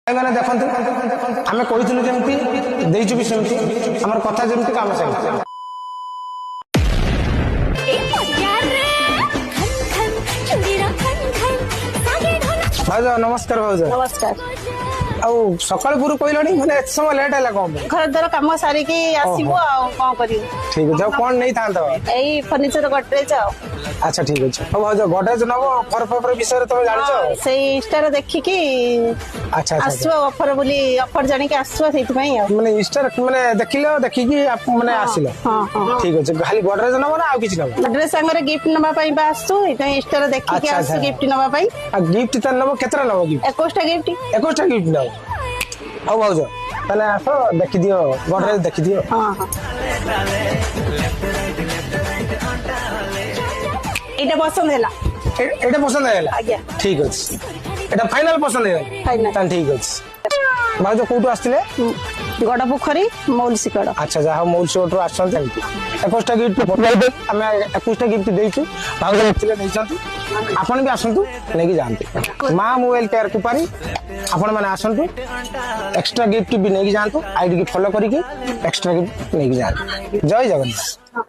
मैंने देखते आम कही जमी देचु भी सेमती आम कथा जमी काम सेमती भाज नमस्कार भाज नमस्कार सकाल पूर्व कहलानी मैंने एत समय लेट है कौन घर द्वार कम सारिकी आसबो आ कौन करियो ठीक है कौन नहीं था एई फर्नीचर गडरेज आ अच्छा ठीक अच्छे अब भाज गडरेज नबो ऑफर फफर विषय तुम जान से इंस्टा देखिकी अच्छा आसबो ऑफर बोली ऑफर जानी के आसबो सेति पई आ माने इंस्टा माने देखिलो देखिकी माने आसिलो हां हां ठीक अच्छे खाली गडरेज नबो ना आ किछ नबो गडरेज संगे गिफ्ट नबा पई बासु एते इंस्टा देखिकी अच्छा, आसु अच्छा। गिफ्ट नबा पई आ गिफ्ट त नबो केतरा नबो गिफ्ट 21 टा गिफ्ट 21 टा गिफ्ट नबो अब भाज ताले आसो देखि दियो गडरेज देखि दियो हां हां एटा पसंद हैला एटा पसंद है आज्ञा ठीक अच्छे एटा फाइनल पसंद है फाइनल तान ठीक अच्छे भाज कोटू आस्तिले गड़ पोखरी मौल सिकड़ अच्छा जहाँ मौल सिकड़ आसते 21 गिफ्ट आम 21 गिफ्ट देचु भाज आपण भी आसतु नहीं जातु माँ मोबाइल केयर कुपारी आपण मैंने आसतु एक्स्ट्रा गिफ्ट भी नहीं जातु आईडी की फॉलो करके एक्स्ट्रा गिफ्ट नहीं जातु जय जगन्नाथ।